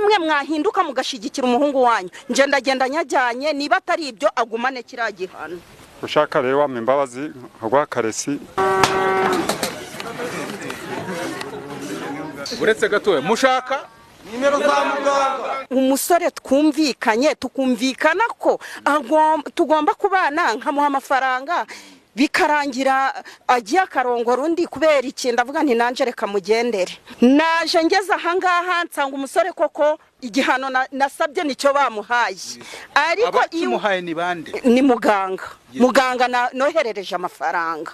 namwe mwahinduka mugashigikira umuhungu wanyu nje ndagenda nyajyanye niba atari ibyo agumane kiriya gihano ushaka rero wampa imbabazi nkagwa karesi uretse gatoya mushaka nimero za muganga umusore twumvikanye tukumvikana ko tugomba kubana nkamuha amafaranga bikarangira agiye akarongora undi kubera iki ndavuga nti nanje reka mugendere naje ngeze ahangaha nsanga umusore koko igihano nasabye nicyo bamuhaye ariko imuhaye ni bande ni muganga noherereje amafaranga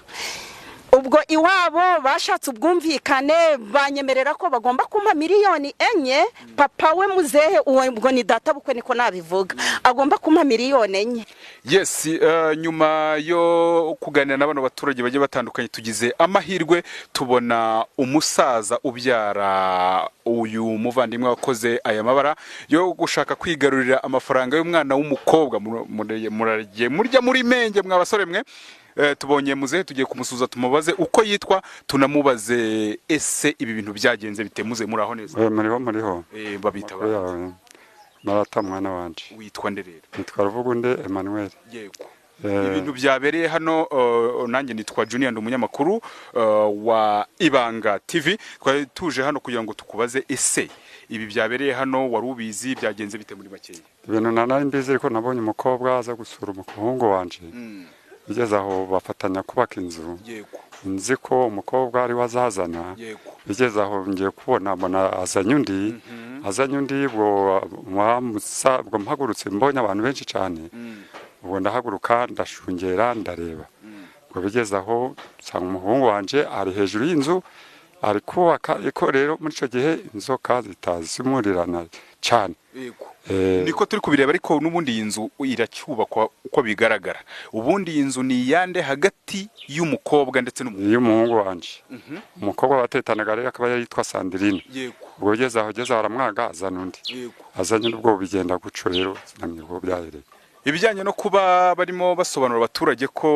ubwo iwabo bashatse ubwumvikane banyemerera ko bagomba kumpa miliyoni 4 papa we muzehe ubwo ni data bukwe niko nabivuga agomba kumpa miliyoni 4. Yes, nyuma yo kuganira n'abana baturage bagiye batandukanye tugize amahirwe tubona umusaza ubyara uyu muvandimwe wakoze aya mabara yo gushaka kwigarurira amafaranga y'umwana w'umukobwa murya muri menge mwabasore mwe. Tubonye muzehe tugiye kumusuza tumubaze uko yitwa tunamubaze ese ibi bintu byagenze bitemuze muraho neza muriho babita Marata mwana wanje witwa nde rero nitwa Ruvugunde Emmanuel yego ibintu byabereye hano nanjye nitwa Junior ndi umunyamakuru wa Ibanga TV twari tuje hano kugira ngo tukubaze ese ibi byabereye hano wari ubizi byagenze bite muri makeya ibintu nanaye mbizi ariko nabonye umukobwa aza gusura umuhungu wanje bigeze aho bafatanya kubaka inzu nzi ko umukobwa ari wazazana bigeze aho ngiye kubona mbona azanye undi bwo mpagurutse mbonye abantu benshi cyane ubwo ndahaguruka ndashungera ndareba ngo bigeze aho nsanga umuhungu wanje ari hejuru y'inzu ari kubaka iko rero muri icyo gihe inzoka zitazimurirana cyane niko turi kubireba ariko n'ubundi inzu iracyubakwa uko bigaragara ubundi inzu ni yande hagati y'umukobwa ndetse y'umuhungu wanje umukobwa batetanaga rero akaba yitwa Sandrine ubwo bigeze aho aramwaga azana undi azanye n'ubwo bigenda guco rero sinamye ko byahereye ibijyanye no kuba barimo basobanura abaturage ko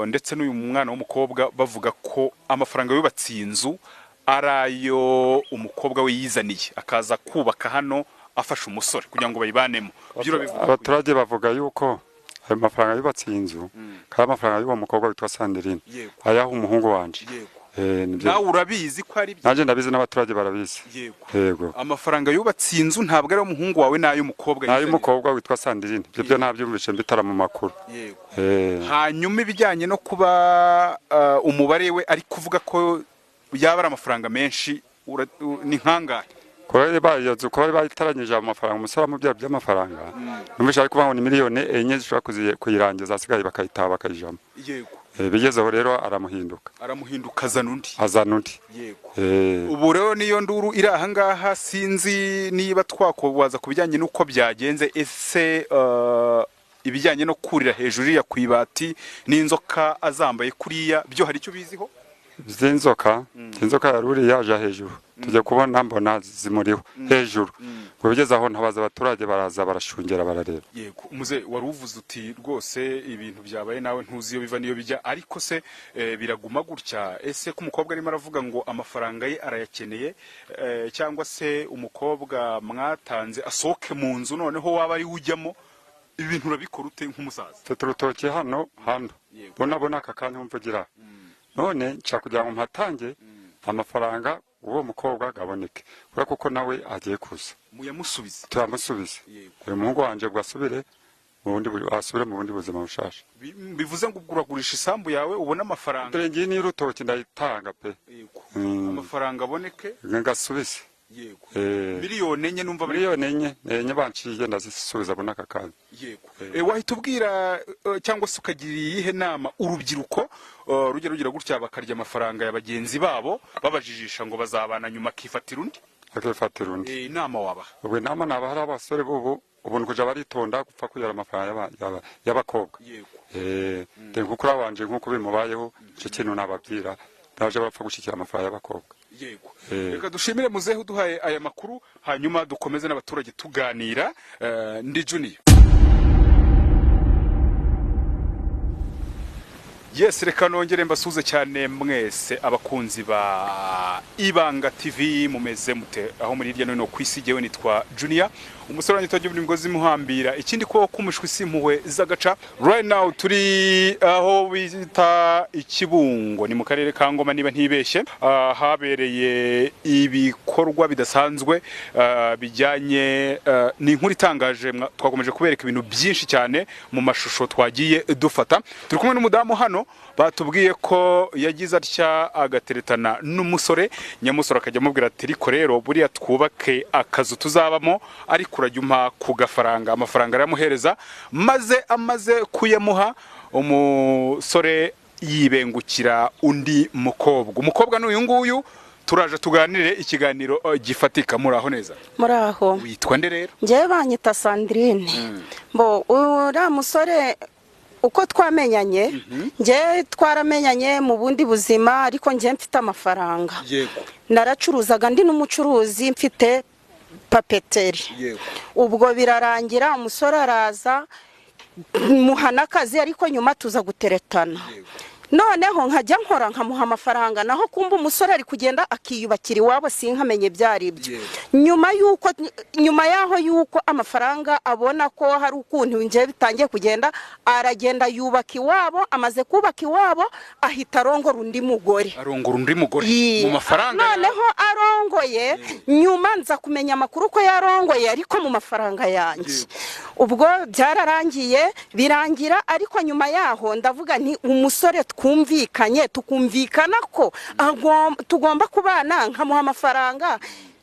ndetse n'uyu mwana w'umukobwa bavuga ko amafaranga yubatse inzu arayo umukobwa we yizaniye akaza kubaka hano afasha umusore kugira ngo bayibanemo abaturage bavuga yuko ayo mafaranga yubatse inzu kandi amafaranga y'uwo mukobwa witwa Sandrine ayaho umuhungu wanje nawe urabizi ko ari naje ndabizi n'abaturage barabizi yego amafaranga yubatse inzu ntabwo ari umuhungu wawe nayo umukobwa nayo umukobwa witwa Sandrine byo nabyumvishe mbitara mu makuru hanyuma ibijyanye no kuba umubare we ari kuvuga ko yaba ari amafaranga menshi ni nkangahe kuba bayitaranyije amafaranga umusore amubya by'amafaranga numvisha ari kubaho ni miliyoni 4 zishobora kuyirangiza asigaye bakayitaha bakayijamo bigezeho rero aramuhinduka azana undi ubu rero niyo nduru iri ahangaha sinzi niba twakubaza ku bijyanye n'uko byagenze ese ibijyanye no kurira hejuru ya kwibati n'inzoka azambaye kuriya byo hari icyo biziho inzoka yaruri yaje hejuru tujya kubona mbona zimuriho hejuru ngo bigeze aho ntabaza abaturage baraza barashungera barareba yego umuze wari uvuze uti rwose ibintu byabaye nawe ntuzi iyo biva niyo bijya ariko se biraguma gutya ese ko umukobwa arimo aravuga ngo amafaranga ye arayakeneye cyangwa se umukobwa mwatanze asohoke mu nzu noneho waba ari ujyamo ibintu urabikora ute nk'umusaza turutoke hano bona aka kanya umvugira none nshaka kugira ngo mpatange amafaranga uwo mukobwa gaboneke kubera kuko nawe agiye kuza turamusubize uyu muhungu wanje bwasubire mu bundi buzima bushasha bivuze ngo uragurisha isambu yawe ubona amafaranga dore ngiye n'urutoki ndayitanga pe amafaranga aboneke ngasubize yego miliyoni 4 numva miliyoni 4 banciye ndazisubiza bona aka kanya yego wahita ubwira cyangwa se ukagira iyihe nama urubyiruko rugira gutya bakarya amafaranga ya bagenzi babo babajijisha ngo bazabana nyuma akifatira undi inama wabaha ubwo inama naba hari abasore bubu ubuntu kuja baritonda gupfa kuyara amafaranga y'abakobwa kuko abanje nkuko bimubayeho cyo kintu nababwira naje bapfa gushikira amafaranga y'abakobwa yego reka dushimire muzehe uduhaye aya makuru hanyuma dukomeze n'abaturage tuganira ndi Junior Yes reka nongere mbasuze cyane mwese abakunzi ba Ibanga TV mumeze mute aho muri hirya no hino ku isi jewe nitwa Junior umusore wanyitojye muri ngozi muhambira ikindi ko kumushwe simpuwe zagaca right now turi aho bita Ikibungo ni mu karere ka Ngoma niba ntibeshye habereye ibikorwa bidasanzwe bijyanye ni inkuru itangaje twakomeje kubereka ibintu byinshi cyane mu mashusho twagiye dufata turi kumwe n'umudamu hano batubwiye ko yagize atya agateretana n'umusore nyamusore akajya mubwira ati riko rero buriya twubake akazu tuzabamo ariko urajyuma ku gafaranga amafaranga aramuhereza maze amaze kuyamuha umusore yibengukira undi umukobwa n'uyu nguyu turaje tuganire ikiganiro gifatika muraho neza muraho witwa nde rero ngiye banyita Sandrine bo ura musore uko twamenyanye ngiye twaramenyanye mu bundi buzima ariko ngiye mfite amafaranga yego naracuruzaga ndi n'umucuruzi mfite papeteri yego ubwo birarangira umusore araza muhana akazi ariko nyuma tuza guteretana noneho nkajya nkora nkamuha amafaranga naho kumba umusore ari kugenda akiyubakira iwabo sinkamenye byari ibyo nyuma yaho yuko amafaranga abona ko hari ukuntu ngiye bitangiye kugenda aragenda yubaka iwabo amaze kubaka iwabo ahita arongora undi mugore mu mafaranga noneho arongoye nyuma nza kumenya amakuru ko yarongoye ariko mu mafaranga yanjye ubwo byararangiye birangira ariko nyuma yaho ndavuga nti umusore tukumvikana ko tugomba kubana nkamuha amafaranga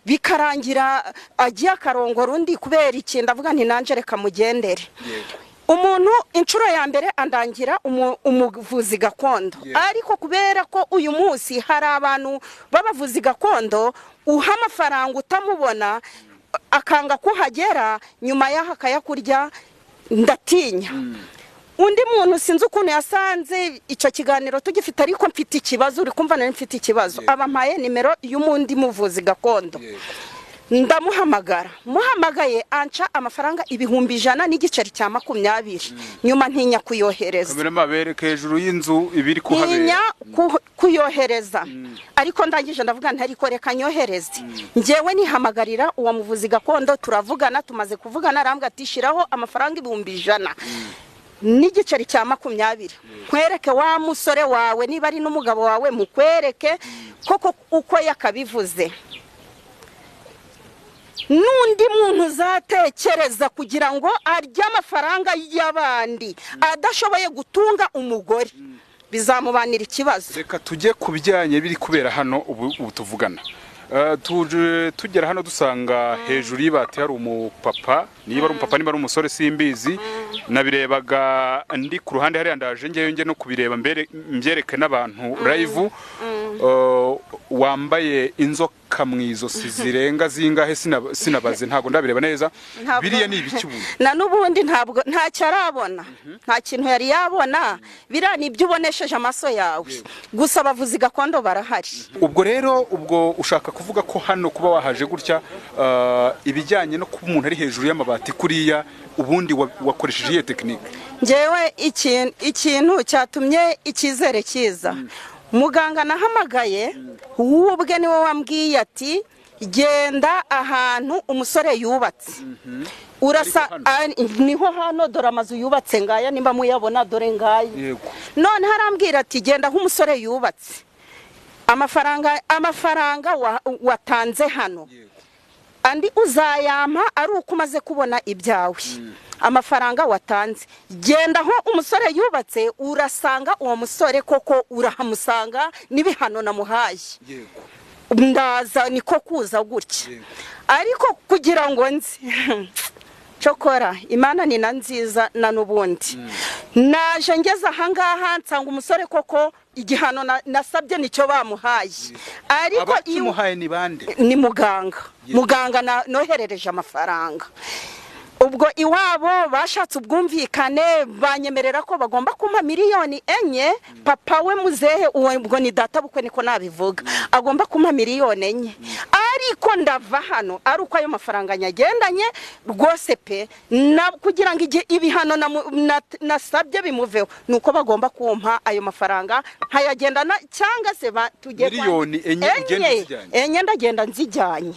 bikarangira agiye akarongora undi kubera iki ndavuga nti nanje reka mugendere umuntu inshuro ya mbere andangira umuvuzi gakondo ariko kubera ko uyu munsi hari abantu babavuzi gakondo uha amafaranga utamubona akanga kuhagera nyuma yaho akayakurya ndatinya undi muntu sinzi ukuntu yasanze icyo kiganiro tugifite ariko mfite ikibazo uri kumva nari mfite ikibazo abampaye nimero y'umundi muvuzi gakondo ndamuhamagara muhamagaye anca amafaranga 1,100 n'igiceri cya 20 nyuma ntinya kuyohereza kamera mabereke hejuru y'inzu ibiri kuhabera ntinya kuyohereza ariko ndangije ndavuga nti ariko reka nyohereze ngewe nihamagarira uwo muvuzi gakondo turavugana tumaze kuvugana arambwa ati shiraho amafaranga 1,100 n'igiceri cya 20 kwereke wa musore wawe niba ari n'umugabo wawe mukwereke koko uko yakabivuze nundi muntu zatekereza kugira ngo arya amafaranga y'abandi adashoboye gutunga umugore bizamubanira ikibazo reka tujye kubijyanye biri kubera hano ubu tuvugana tugera hano dusanga hejuru y'ibati hari umupapa niba ari umupapa niba ari umusore simbizi nabirebaga ndi ku ruhande hari andaje ngiye no kubireba mbyereke n'abantu live wambaye inzoka mwizosi zirenga zingahe sinabaze ntago ndabireba neza biriya ni ibikibuye na nubundi ntabwo nta cyarabona nta kintu yari yabona bira ni ibyo ubonesheje amaso yawe gusa abavuzi gakondo barahari ubwo rero ubwo ushaka kuvuga ko hano kuba wahaje gutya ibijyanye no kuba umuntu ari hejuru y'amabati kuriya ubundi wakoresheje iyo tekinike ngewe ikintu cyatumye ikizere kiza muganga nahamagaye ubwe niwe wambwiye ati genda ahantu umusore yubatse urasa niho hano dore amazu yubatse ngaya nimba muyabona dore ngaya none harambwira ati genda aho umusore yubatse amafaranga watanze hano andi uzayampa ari uko umaze kubona ibyawe amafaranga watanze genda aho umusore yubatse urasanga uwo musore koko urahamusanga n'ibihano namuhaye ndaza niko kuza gutya ariko kugira ngo nzi cokora imana ni nziza na nubundi naje ngeze ahangaha nsanga umusore koko igihano nasabye nicyo bamuhaye ariko imuhaye ni bande ni muganga noherereje amafaranga ubwo iwabo bashatse ubwumvikane banyemerera ko bagomba kumpa 4,000,000 papa we muzehe ubwo ni data bukwe niko nabivuga agomba kumpa 4,000,000 ariko ndava hano ari uko ayo mafaranga nyagendanye rwose pe kugira ngo ibihano nasabye bimuveho nuko bagomba kumpa ayo mafaranga nkayagendana cyangwa se tugiye miliyoni enye ndagenda nzijyanye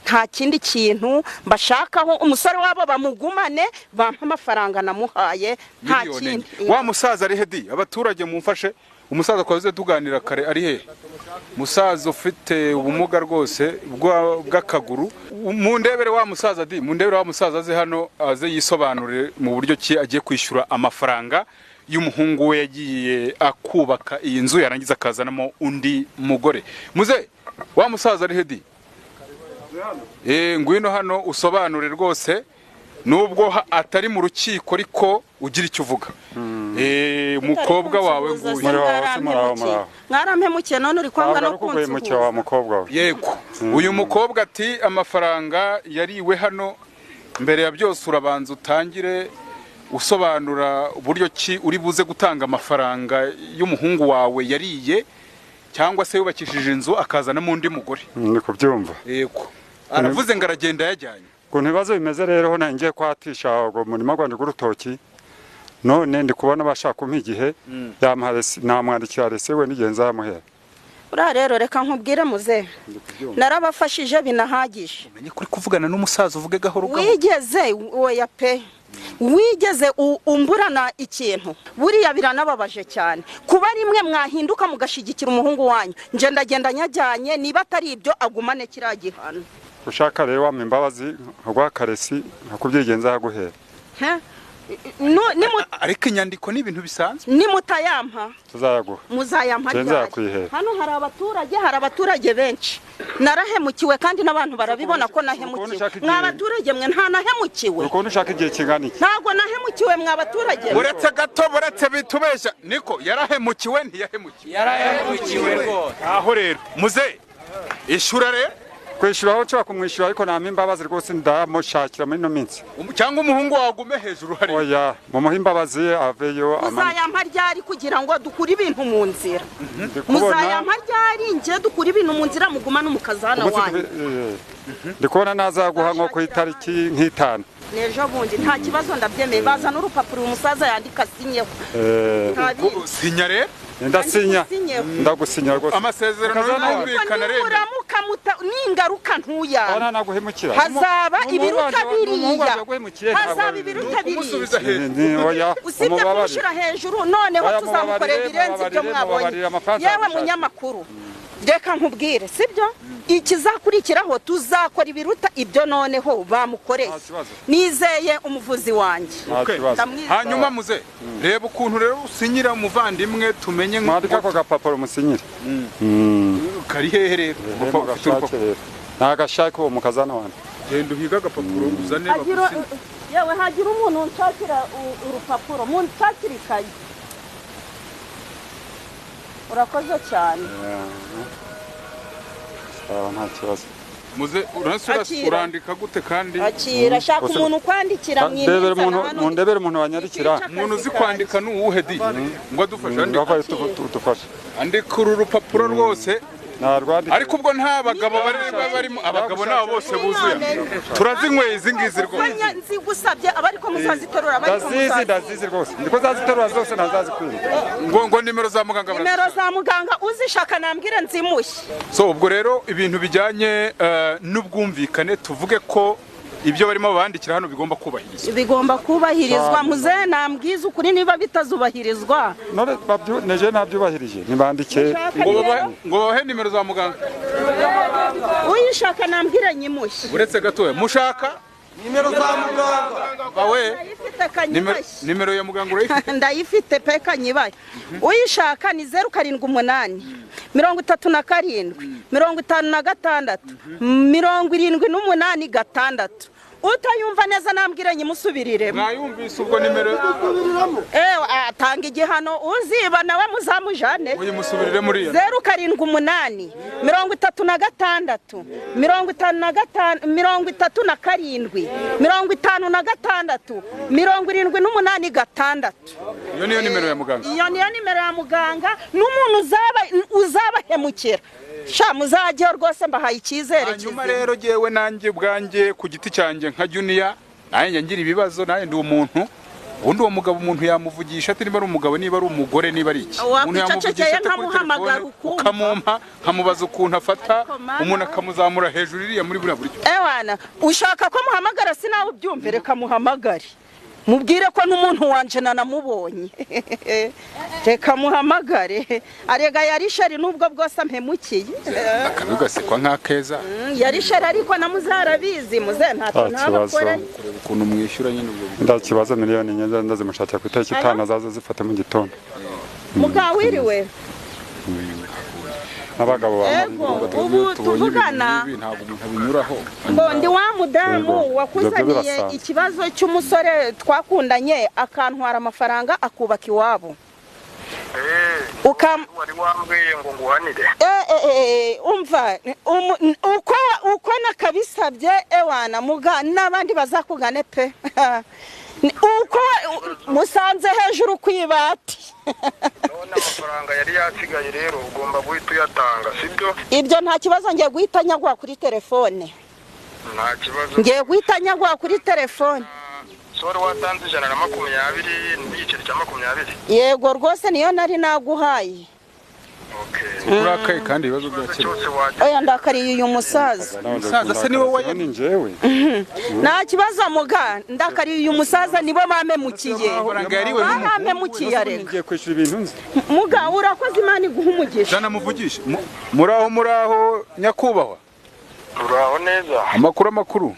nta kindi kintu mbashakaho umusore wabo bamugumane bampa amafaranga namuhaye nta kindi. Wa musaza ari hedi abaturage mumfashe umusaza kwaze tuganira kare ari he musaza ufite ubumuga rwose bw'akaguru mu ndebere wa musaza mu ndebere wa musaza aze hano aze yisobanurire mu buryo ki agiye kwishyura amafaranga y'umuhungu we yagiye akubaka iyi nzu yarangiza akazanamo undi mugore. Muze wa musaza ari hedi ngwino hano usobanure rwose nubwo atari mu rukiko ariko ugira icyo uvuga. Umukobwa wawe nguyu mwarampemukiye none uri kwanga no kunsuhuza wa mukobwa we. Yego uyu mukobwa ati amafaranga yariwe hano mbere ya byose urabanza utangire usobanura uburyo ki uri buze gutanga amafaranga y'umuhungu wawe yariye cyangwa se yubakishije inzu akazanamo undi mugore. Ni kubyumva. Yego aravuze ngo aragenda yajyanye ukuntu ibibazo bimeze rero ho nangiye kwatisha ubwo murima gwanje g'urutoki none ndi kubona bashaka kumpa igihe namwandikira rese we nigenza yamuhera. Ura rero reka nkubwire muze narabafashije binahagije. Umenye kuri kuvugana n'umusaza uvuge gahoro gahoro. Wigeze oya pe wigeze umburana ikintu buriya biranababaje cyane kuba rimwe mwahinduka mugashigikira umuhungu wanyu nje ndagenda nyajyanye niba atari ibyo agumane kiragihano. Ushaka rero wampa imbabazi rwa karesi nkakubyigenza yaguhera. Ariko inyandiko ni ibintu bisanzwe nimutayampa tuzayaguha muzayampa ryari. Hano hari abaturage benshi narahemukiwe kandi n'abantu barabibona ko nahemukiwe. Mwabaturage mwe nta nahemukiwe uko ushaka igihe kingana iki ntago nahemukiwe mwabaturage uretse gato buretse bitubesha niko yarahemukiwe yarahemukiwe rwose. Aho rero muze ishura rero kwishyura aho nshobora kumwishyura ariko nampa imbabazi rwose ndamushakira muri ino minsi cyangwa umuhungu wagume hejuru hari oya mumuhe imbabazi aveyo muzayampa ryari kugira ngo dukure ibintu mu nzira muzayampa ryari nje dukure ibintu mu nzira muguma n'umukazana wanyu ndi kubona nazaguha nko ku itariki nk'itanu nejo bundi nta kibazo ndabyemeye bazana urupapuro umusaza yandika sinyeho sinya rero ndasinya ndagusinya rwose amasezerano y'umvikana rero uramukamuta n'ingaruka ntuya ana naguhemukira hazaba ibiruta biriya hazaba ibiruta biriya oya usibye kumushira hejuru noneho tuzamukorera ibirenze ibyo mwabonye yewe munyamakuru reka nkubwire sibyo ikizakurikiraho tuzakora ibiruta ibyo noneho bamukoreye nizeye umuvuzi wanjye. Hanyuma muze reba ukuntu rero usinyira umuvandimwe tumenye mwandika ko gapapuro umusinyire kari hehe rero nagashaka uwo mukazana wanjye genda uhiga agapapuro uzane yewe hagira umuntu nshakira urupapuro munshakira ikayi urakoze cyane. Nta kibazo muze urandika gute kandi akira shaka umuntu kwandikira mwindebere umuntu wanyandikira umuntu uzi kwandika n'uwuhe di ngo adufashe andika uru rupapuro rwose ariko ubwo nta bagabo barimo abagabo nabo bose buzuye turazinyweye izi ngizi rwose nzigusabye abariko muzaziterura ndazizi rwose ndiko zaziterura zose ntazazikwiye ngo nimero za muganga uzishaka nambwire nzimushye. So ubwo rero ibintu bijyanye n'ubwumvikane tuvuge ko ibyo barimo bandikira hano bigomba kubahirizwa muze nambwiza ukuri niba bitazubahirizwa none neje nabyubahirije nibandike ngo bahe nimero za muganga uyishaka nambwire nyimushye uretse gatoya mushaka nimero za muganga bawe nimero ya muganga urayifite ndayifite peka nyibaye uyishaka ni 078 37 56 78 6 utayumva neza nambwire nyimusubirire mwayumvise ubwo nimero atanga igihano uziba nawe muzamujane uyimusubirire muri 078 36 55 37 56 78 iyo niyo nimero ya muganga n'umuntu uzabahemukira sha muzajye rwose mbahaye icyizere hanyuma rero jewe nanjye ubwanjye ku giti cyanjye nka Junior nanjye ngira ibibazo nanjye ndi umuntu ubundi uwo mugabo umuntu yamuvugisha ati niba ari umugabo niba ari umugore niba ari iki umuntu yamuvugisha nkamuhamagara ukamumpa nkamubaza ukuntu afata umuntu akamuzamura hejuru iriya muri buriya buryo ewana ushaka ko muhamagara sinawe ubyumve reka muhamagare mubwire ko n'umuntu wanje nanamubonye reka muhamagare arega yari sheri nubwo bwose ampemukiye akabigasekwa nk'akeza yari sheri ariko namuzarabizi muze ntato ntabakore ukuntu mwishyura nyine ubwo ndakibaza miliyoni nyenda ndazimushakira ku itariki 5 azaza zifata mu gitondo mugawiriwe abagabo ubu tuvugana ngo ndi wa mudamu wakuzaniye ikibazo cy'umusore twakundanye akantwara amafaranga akubaka iwabo wari wambwiye ngo nguhanire umva uko nakabisabye ewana n'abandi bazakugane pe uko musanze hejuru kwibati none amafaranga yari yasigaye rero ugomba guhita uyatanga sibyo ibyo nta kibazo ngiye guhita nyagwa kuri telefone nta kibazo ngiye guhita nyagwa kuri telefone sore watanze 120 n'igiceri cya 20 yego rwose niyo nari naguhaye urakaye kandi ibibazo byakira oya ndakariye uyu musaza se niwe wayani njyewe nta kibazo muga ndakariye uyu musaza nibo bamemukiye bamemukiye arega ngiye kwishyura ibintu nzi muga urakoze Imana iguha umugisha jana muvugishe muraho nyakubahwa uraho neza amakuru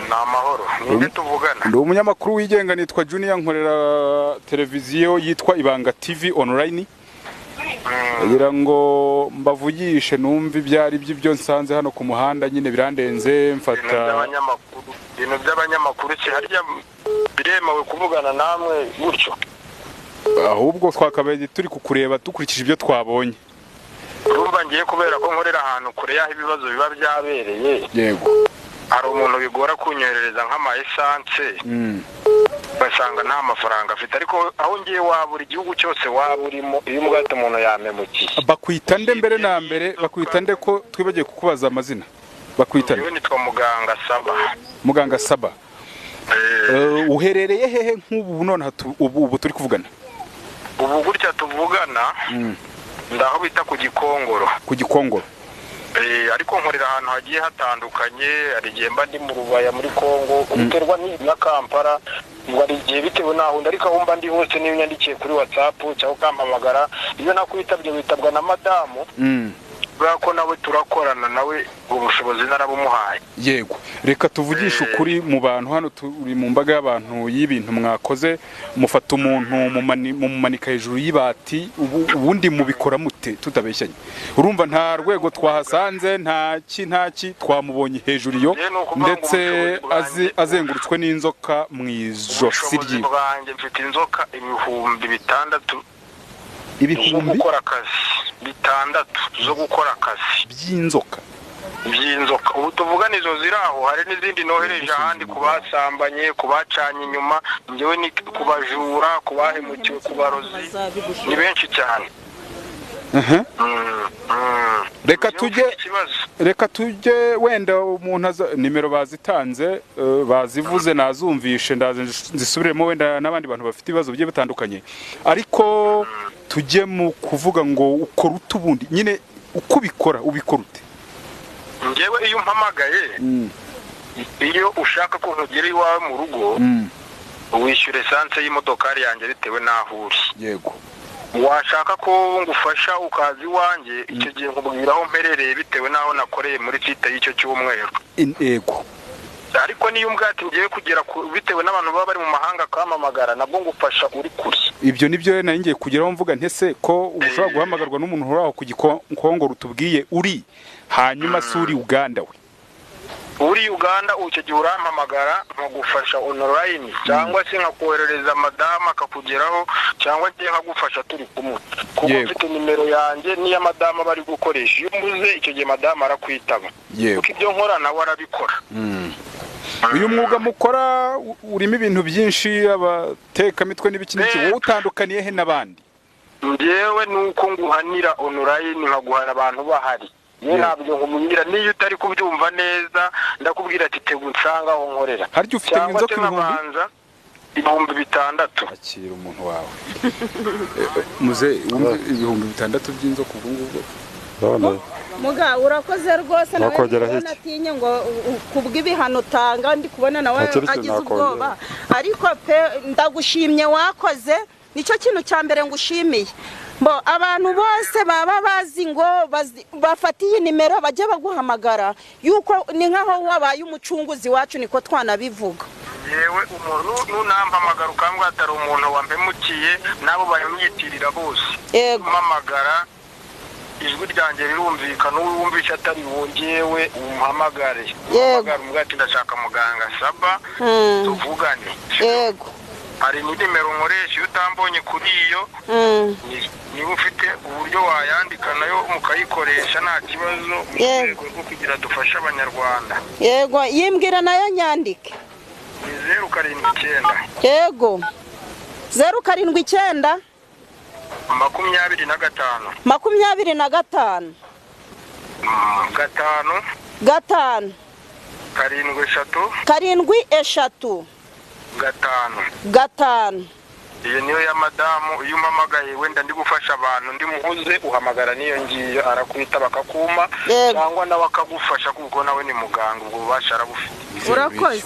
ni amahoro ninde tuvugana ndi umunyamakuru wigenga nitwa Junior nkorera televiziyo yitwa Ibanga TV online kugira ngo mbavugishe numva ibyari by'ibyo nsanze hano ku muhanda nyine birandenze mfata ibintu by'abanyamakuru harya biremewe kuvugana namwe gutyo ahubwo twakabaye turi kukureba dukurikije ibyo twabonye urumva ngiye kubera ko nkorera ahantu kure y'aho ibibazo biba byabereye yego hari umuntu bigora kunyoherereza nk'ama essence basanga nta mafaranga afite ariko aho ngiye wabura igihugu cyose waburimo iyo umugate umuntu yamemukiye bakwita nde mbere na mbere bakwita nde ko twibagiye kukubaza amazina bakwita nde nitwa Muganga Saba uherereye hehe nk'ubu none ubu turi kuvugana ubu gutya tuvugana ndaho bita ku Gikongoro ariko nkorera ahantu hagiye hatandukanye hari igihe mba ndi mu Rubaya muri Kongo biterwa na Kampala ngo ari igihe bitewe naho ariko aho mba ndi hose niyo nyandikiye kuri WhatsApp cyangwa ukampamagara iyo nakwitabye witabwa na madamu ko nawe turakorana nawe ubushobozi narabumuhaye yego reka tuvugishe ukuri mu bantu hano turi mu mbaga y'abantu y'ibintu mwakoze mufata umuntu mumanika hejuru y'ibati ubundi mubikora mute tutabeshyanye urumva nta rwego twahasanze ntaki twamubonye hejuru iyo ndetse azengurutswe n'inzoka mu ijosi rye mfite inzoka 6,000 ibihumbi gukora akazi 6 zo gukora akazi by'inzoka ubu tuvugana izo ziraho hari n'izindi nohereje ahandi kubasambanye kubacanye inyuma njyewe ni kubajura kubahemukiwe kubarozi ni benshi cyane reka tujye wenda umuntu nimero bazitanze bazivuze nazumvishe ndaze zisubiremo wenda n'abandi bantu bafite ibibazo bigiye bitandukanye ariko tujye mu kuvuga ngo ukora utubundi nyine uko ubikora ute njyewe iyo umpamagaye iyo ushaka ko nkugera iwawe mu rugo wishyura esanse y'imodokari yanjye bitewe n'aho uri yego washaka ko ngufasha ukazi iwanjye icyo gihe nkubwira aho mperereye bitewe n'aho nakoreye muri site y'icyo cyumweru yego ariko niyo umbwate ngiye kugera bitewe n'abantu baba bari mu mahanga kamamagara nabwo ngufasha uri kuri ibyo nibyo nari ngiye kugeraho mvuga ntese ko ushobora guhamagarwa n'umuntu uri aho ku Gikongoro tubwiye uri hanyuma si uri Uganda we uri Uganda icyo gihe urampamagara nkagufasha online cyangwa se nkakoherereza madamu akakugeraho cyangwa ngiye nkagufasha turi kumwe kuko mfite nimero yanjye niya madamu bari gukoresha iyo mbuze icyo gihe madamu arakwitaba kuko ibyo nkora nawe arabikora uyu mwuga mukora urimo ibintu byinshi abatekamitwe n'ibiki wowe utandukaniye he n'abandi njyewe nuko nguhanira online nkaguhana abantu bahari ntabyo nkumunyira niyo utari kubyumva neza ndakubwira ati tegu nsanga aho nkorera harya ufite inzoka ibihumbi 6. akira umuntu wawe muze ibihumbi 6 by'inzoka ubwo ngubwo muga urakoze rwose nawe natinye ngo kubw'ibihano utanga ndi kubona nawe agize ubwoba ariko pe ndagushimye wakoze nicyo kintu cya mbere ngushimiye bo abantu bose baba bazi ngo bafatiye nimero bajye baguhamagara yuko ni nkaho wabaye umucunguzi wacu niko twanabivuga yewe umuntu nunampamagara ukambwa atari umuntu wampemukiye nabo bayumyitirira bose mpamagara ijwi ryanjye rirumvikana uwumvisha atari wongewe umuhamagare uhamagara umugati ndashaka muganga Saba tuvugane yego hari nimero nkoresha iyo utambonye kuri iyo niba ufite uburyo wayandika nayo mukayikoresha nta kibazo mu rwego rwo kugira dufashe abanyarwanda yego yimbwira nayo nyandike 079 yego 079 25 gatanu 7 gatanu iyo niyo ya madamu iyo umamagaye wenda ndi gufasha abantu ndi muhuze uhamagara niyo ngiyo arakwita bakakuma cyangwa nawe akagufasha kuko nawe ni muganga ubwo bubasha arabufite urakoze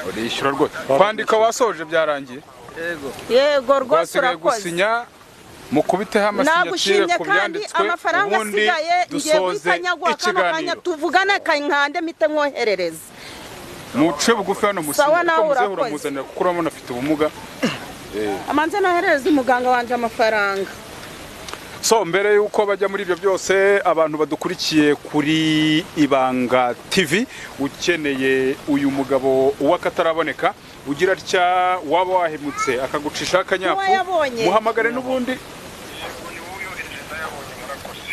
urishyura rwose kwandika wasoje byarangiye yego rwose urakoze gusinya mukubiteho amasinyatire ku byanditswe amafaranga asigaye ngiye guhitanyagwa kanya tuvugane kankande mite mwoherereza muce bugufi hano muzahura kuko urabona afite ubumuga amanze noherereza umuganga wanje amafaranga so mbere yuko bajya muri ibyo byose abantu badukurikiye kuri Ibanga TV ukeneye uyu mugabo w'akataraboneka ugira atya waba wahemutse akagucisha akanyafu muhamagare n'ubundi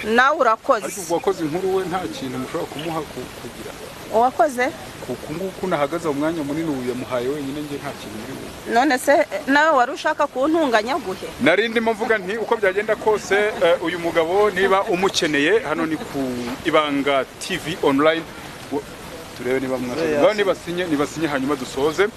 nawe urakoze ariko wakoze inkuru we nta kintu mushobora kumuha kugira wakoze kuko nahagaze umwanya munini uyu yamuhaye wenyine nge nta kintu muri none se nawe wari ushaka kuntunganya guhe narindi mvuga nti uko byagenda kose uyu mugabo niba umukeneye hano ni ku Ibanga TV online turebe niba nibasinye hanyuma dusoze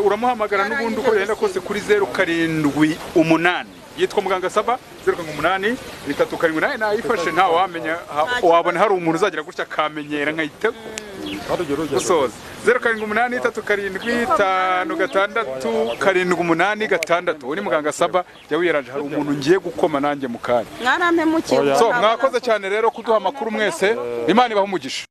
uramuhamagara n'ubundi uko byagenda kose kuri 078 yitwa muganga Saba 078 378 nayifashe nta wamenya wabona hari umuntu uzagira gutya kamenyera nkayite gusoza 078 375 6 uwo ni muganga Saba jya wiyaranje hari umuntu ngiye gukoma nanjye mu kanya mwarampemukiye so mwakoze cyane rero kuduha amakuru mwese Imana ibaha umugisha.